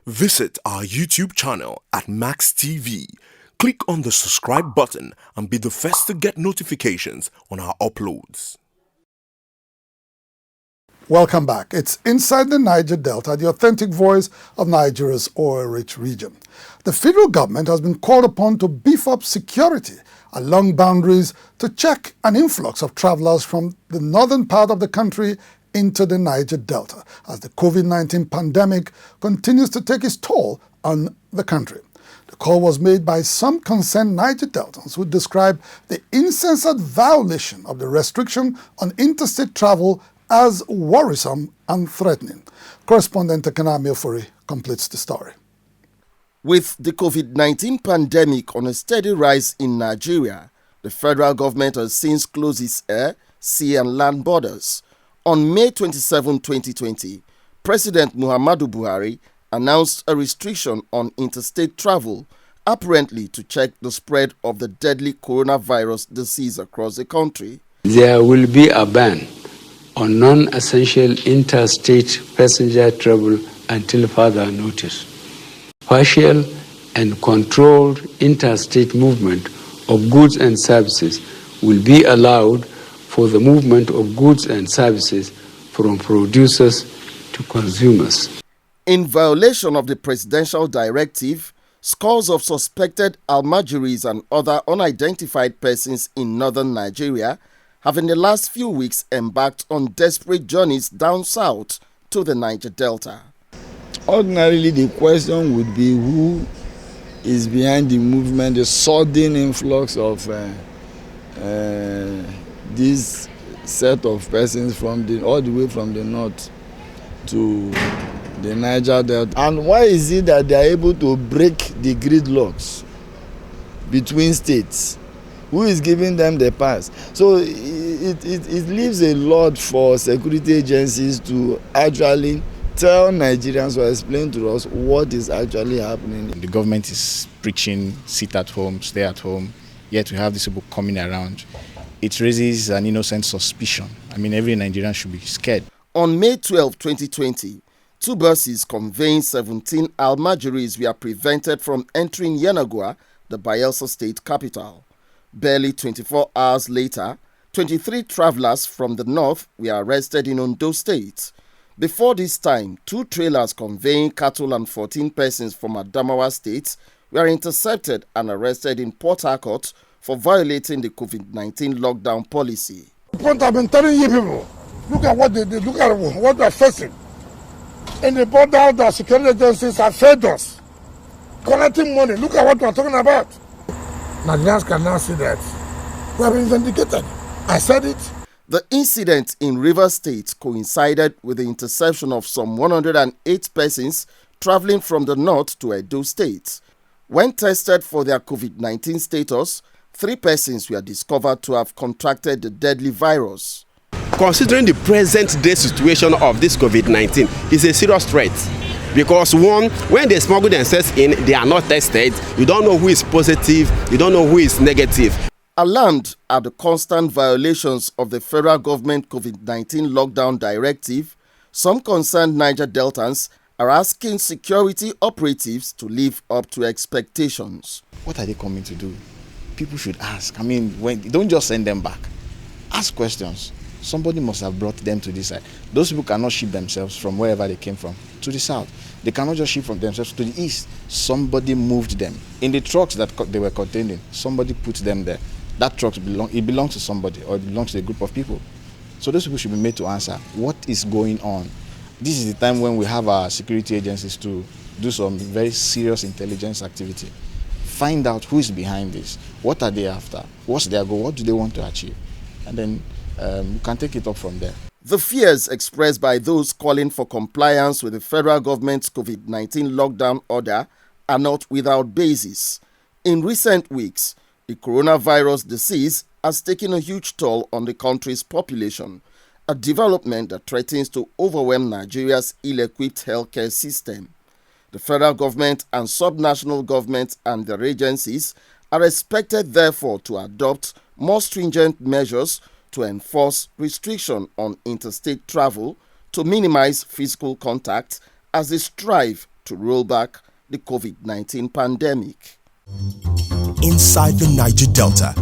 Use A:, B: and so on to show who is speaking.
A: Visit our YouTube channel at Max TV. Click on the subscribe button and be the first to get notifications on our uploads.
B: Welcome back. It's Inside the Niger Delta, the authentic voice of Nigeria's oil-rich region. The federal government has been called upon to beef up security along boundaries to check an influx of travelers from the northern part of the country into the Niger Delta as the COVID-19 pandemic continues to take its toll on the country. The call was made by some concerned Niger Deltans who described the insensate violation of the restriction on interstate travel as worrisome and threatening. Correspondent Ekanami Ofori completes the story.
C: With the COVID-19 pandemic on a steady rise in Nigeria, the federal government has since closed its air, sea and land borders. On May 27, 2020, President Muhammadu Buhari announced a restriction on interstate travel, apparently to check the spread of the deadly coronavirus disease across the country.
D: There will be a ban on non-essential interstate passenger travel until further notice. Partial and controlled interstate movement of goods and services will be allowed for the movement of goods and services from producers to consumers.
C: In violation of the presidential directive, scores of suspected almajiris and other unidentified persons in northern Nigeria have in the last few weeks embarked on desperate journeys down south to the Niger Delta.
E: Ordinarily, the question would be who is behind the movement, the sudden influx of this set of persons from all the way from the north to the Niger Delta. And why is it that they are able to break the gridlocks between states? Who is giving them the pass? So it leaves a lot for security agencies to actually tell Nigerians or explain to us what is actually happening.
F: The government is preaching sit at home, stay at home, yet we have these people coming around. It raises an innocent suspicion. I mean, every Nigerian should be scared.
C: On May 12, 2020, two buses conveying 17 almajiris were prevented from entering Yenagoa, the Bayelsa state capital. Barely 24 hours later, 23 travelers from the north were arrested in Ondo State. Before this time, two trailers conveying cattle and 14 persons from Adamawa State were intercepted and arrested in Port Harcourt for violating the COVID-19 lockdown policy.
G: The point I've been telling you people, look at what they did, look at what they're facing. In the border, the security agencies have fed us, collecting money. Look at what we're talking about. Nigerians can now see that we have been vindicated. I said it.
C: The incident in Rivers State coincided with the interception of some 108 persons traveling from the north to Edo State. When tested for their COVID-19 status, 3 persons were discovered to have contracted the deadly virus.
H: Considering the present day situation of this COVID-19, is a serious threat. Because one, when they smuggle themselves in, they are not tested. You don't know who is positive, you don't know who is negative.
C: Alarmed at the constant violations of the federal government COVID-19 lockdown directive, some concerned Niger Deltans are asking security operatives to live up to expectations.
F: What are they coming to do? People should ask. I mean, don't just send them back. Ask questions. Somebody must have brought them to this side. Those people cannot ship themselves from wherever they came from to the south. They cannot just ship from themselves to the east. Somebody moved them. In the trucks that they were contained in, somebody put them there. That truck belongs to somebody, or it belongs to a group of people. So those people should be made to answer, what is going on? This is the time when we have our security agencies to do some very serious intelligence activity. Find out who is behind this. What are they after? What's their goal? What do they want to achieve? And then you can take it up from there.
C: The fears expressed by those calling for compliance with the federal government's COVID-19 lockdown order are not without basis. In recent weeks, the coronavirus disease has taken a huge toll on the country's population, a development that threatens to overwhelm Nigeria's ill-equipped healthcare system. The federal government and subnational governments and their agencies are expected, therefore, to adopt more stringent measures to enforce restriction on interstate travel to minimize physical contact as they strive to roll back the COVID-19 pandemic.
A: Inside the Niger Delta,